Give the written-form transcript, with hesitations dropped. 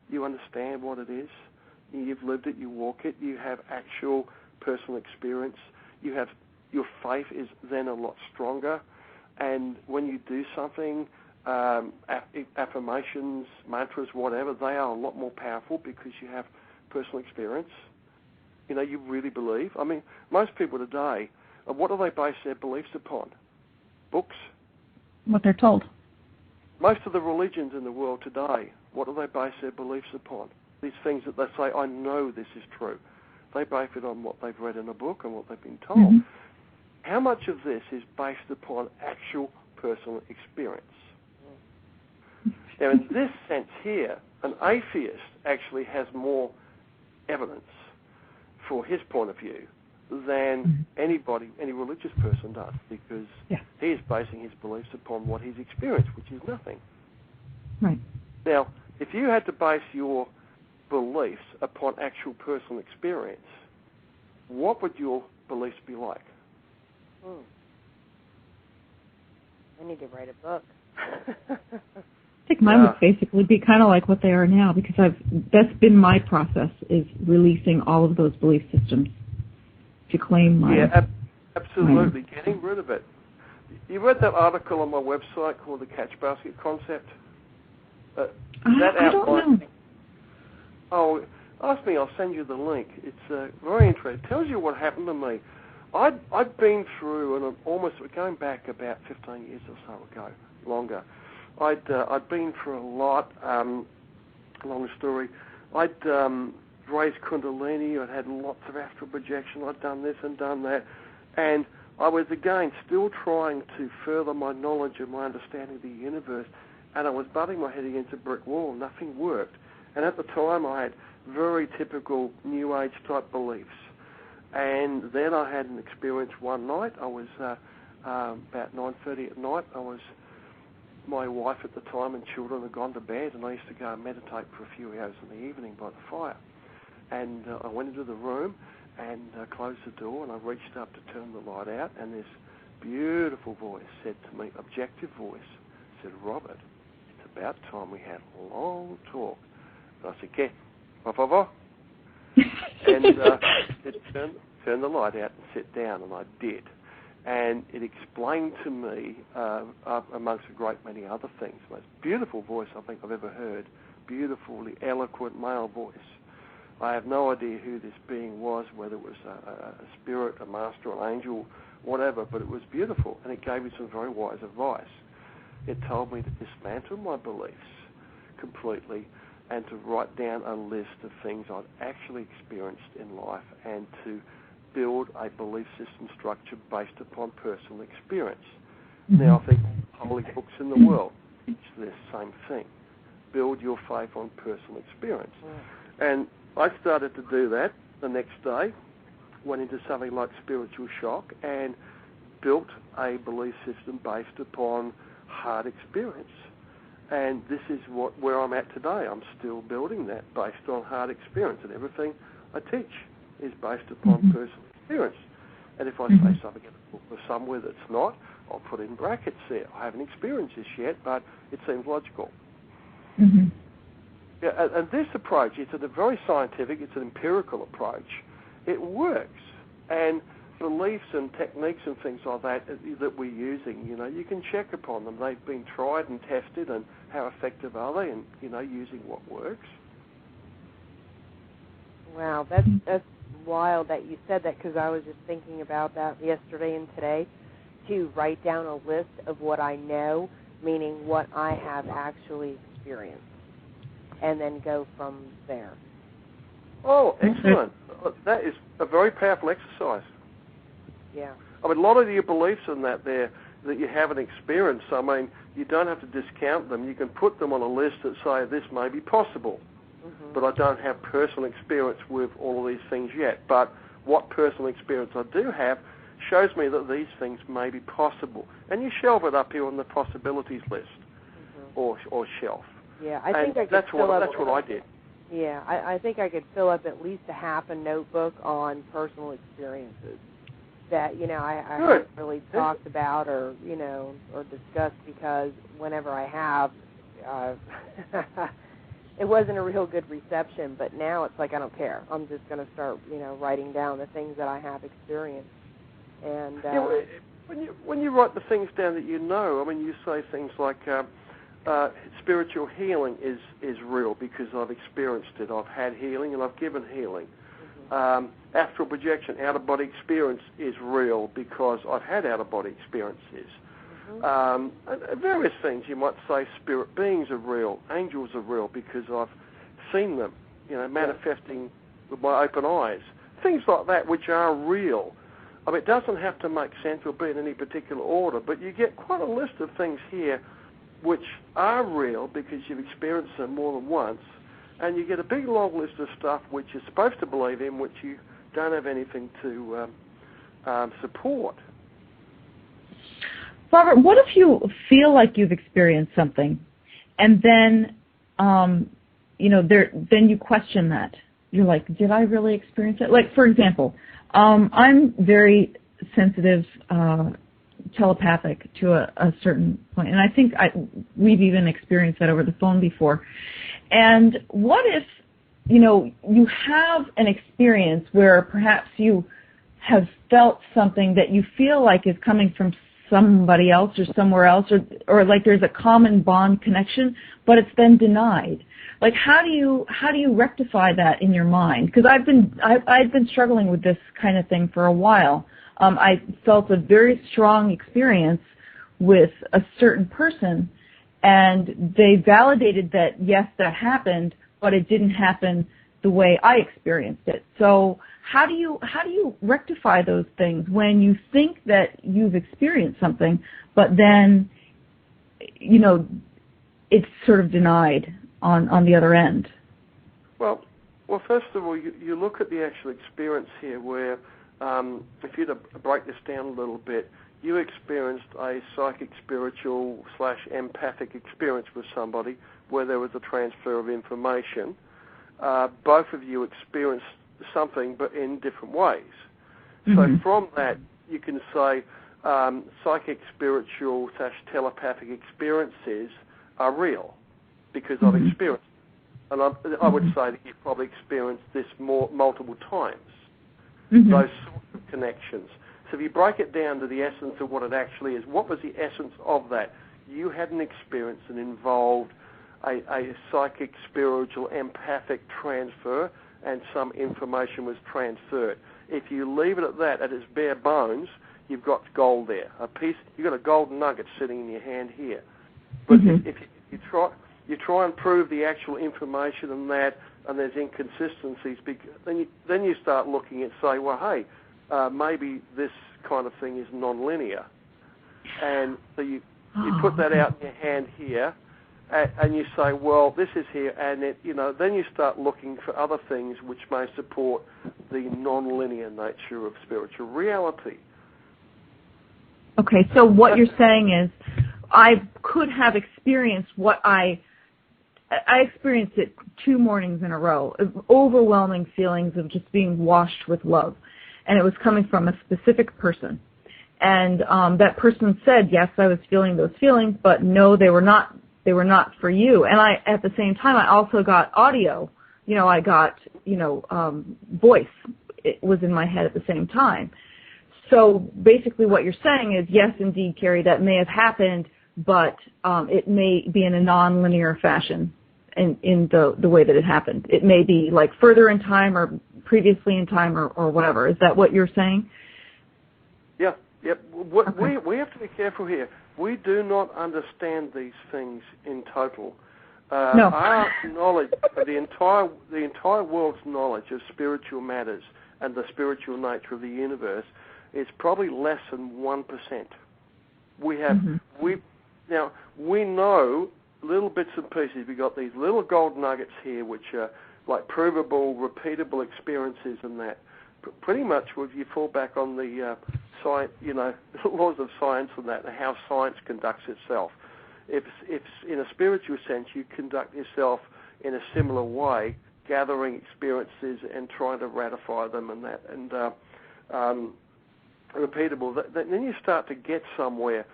you understand what it is. You've lived it, you walk it, you have actual personal experience. You have, your faith is then a lot stronger. And when you do something, affirmations, mantras, whatever, they are a lot more powerful because you have personal experience. You know, you really believe. I mean, most people today, what do they base their beliefs upon? Books? What they're told. Most of the religions in the world today, what do they base their beliefs upon? These things that they say, I know this is true. They base it on what they've read in a book and what they've been told. Mm-hmm. How much of this is based upon actual personal experience? Now, in this sense here, an atheist actually has more evidence for his point of view than anybody, any religious person does, because he is basing his beliefs upon what he's experienced, which is nothing. Right. Now, if you had to base your beliefs upon actual personal experience, what would your beliefs be like? I need to write a book. I think mine would basically be kind of like what they are now, because that's been my process, is releasing all of those belief systems to claim my... Yeah, absolutely, getting rid of it. You read that article on my website called The Catch Basket Concept? I don't know. Oh, ask me, I'll send you the link. It's very interesting. It tells you what happened to me. I'd been through, and almost going back about 15 years or so ago, longer, I'd been through a lot. Long story. I'd raised Kundalini. I'd had lots of astral projection. I'd done this and done that, and I was again still trying to further my knowledge and my understanding of the universe, and I was butting my head against a brick wall. Nothing worked, and at the time I had very typical New Age type beliefs. And then I had an experience one night. I was about 9:30 at night. My wife at the time and children had gone to bed, and I used to go and meditate for a few hours in the evening by the fire. And I went into the room and closed the door, and I reached up to turn the light out, and this beautiful voice said to me, objective voice, said, Robert, it's about time we had a long talk. And I said, "¿Qué? Por favor?" And it turned the light out and sit down, and I did. And it explained to me, amongst a great many other things, the most beautiful voice I think I've ever heard, beautifully eloquent male voice. I have no idea who this being was, whether it was a spirit, a master, an angel, whatever, but it was beautiful, and it gave me some very wise advice. It told me to dismantle my beliefs completely and to write down a list of things I'd actually experienced in life and to build a belief system structure based upon personal experience. Now, I think holy books in the world teach this same thing. Build your faith on personal experience. And I started to do that the next day, went into something like spiritual shock and built a belief system based upon hard experience. And this is where I'm at today. I'm still building that based on hard experience, and everything I teach is based upon personal experience. And if I say something in a book or somewhere that's not, I'll put in brackets there. I haven't experienced this yet, but it seems logical. Yeah, and this approach, it's a very scientific, it's an empirical approach. It works. And beliefs and techniques and things like that we're using, you can check upon them. They've been tried and tested, and how effective are they, and, using what works. Wow, that's wild that you said that, because I was just thinking about that yesterday and today, to write down a list of what I know, meaning what I have actually experienced, and then go from there. Oh, excellent. That is a very powerful exercise. Yeah. I mean, a lot of your beliefs in that you haven't experienced, I mean, you don't have to discount them. You can put them on a list that say this may be possible, but I don't have personal experience with all of these things yet. But what personal experience I do have shows me that these things may be possible. And you shelve it up here on the possibilities list or shelf. Yeah, I think that's what I did. Yeah, I think I could fill up at least a half a notebook on personal experiences that, I haven't really talked about or discussed, because whenever I have, it wasn't a real good reception, but now it's like I don't care. I'm just going to start, writing down the things that I have experienced. And when you write the things down that you know, I mean, you say things like spiritual healing is real because I've experienced it. I've had healing and I've given healing. Astral projection, out-of-body experience is real because I've had out-of-body experiences. And various things. You might say spirit beings are real, angels are real because I've seen them, manifesting with my open eyes. Things like that which are real. I mean, it doesn't have to make sense or be in any particular order, but you get quite a list of things here which are real because you've experienced them more than once, and you get a big long list of stuff which you're supposed to believe in which you don't have anything to support. Robert, what if you feel like you've experienced something, and then, then you question that? You're like, did I really experience it? Like, for example, I'm very sensitive, telepathic to a certain point, and I think we've even experienced that over the phone before. And what if, you have an experience where perhaps you have felt something that you feel like is coming from somebody else or somewhere else, or like there's a common bond connection, but it's been denied. Like, how do you rectify that in your mind? Because I've been struggling with this kind of thing for a while. I felt a very strong experience with a certain person, and they validated that yes, that happened, but it didn't happen the way I experienced it. So how do you rectify those things when you think that you've experienced something, but then, it's sort of denied on the other end? Well, first of all, you look at the actual experience here where, if you were to break this down a little bit, you experienced a psychic, spiritual / empathic experience with somebody where there was a transfer of information. Both of you experienced something, but in different ways. So from that, you can say psychic, spiritual / telepathic experiences are real because I've experienced it. And I would say that you've probably experienced this multiple times, those sorts of connections. So if you break it down to the essence of what it actually is, what was the essence of that? You had an experience that involved a psychic, spiritual, empathic transfer, and some information was transferred. If you leave it at that, at its bare bones, you've got gold there. You've got a golden nugget sitting in your hand here. But if you try and prove the actual information and that, and there's inconsistencies, then you start looking and say, well, hey, maybe this kind of thing is nonlinear. And so you put that out in your hand here, and you say, well, this is here, and then you start looking for other things which may support the nonlinear nature of spiritual reality. Okay, so what you're saying is, I could have experienced what I experienced it 2 mornings in a row, overwhelming feelings of just being washed with love. And it was coming from a specific person. And that person said, yes, I was feeling those feelings, but no, they were not for you. And at the same time, I also got audio. I got, voice. It was in my head at the same time. So basically what you're saying is, yes, indeed, Carrie, that may have happened, but it may be in a nonlinear fashion in the way that it happened. It may be like further in time or previously in time or whatever. Is that what you're saying? Yeah. Yep. Okay. We have to be careful here. We do not understand these things in total. No. Our knowledge, the entire world's knowledge of spiritual matters and the spiritual nature of the universe is probably less than 1%. We have now we know little bits and pieces. We've got these little gold nuggets here, which are like provable, repeatable experiences, and that pretty much if you fall back on the science, laws of science and that, and how science conducts itself. If in a spiritual sense you conduct yourself in a similar way, gathering experiences and trying to ratify them and that, and repeatable, then you start to get somewhere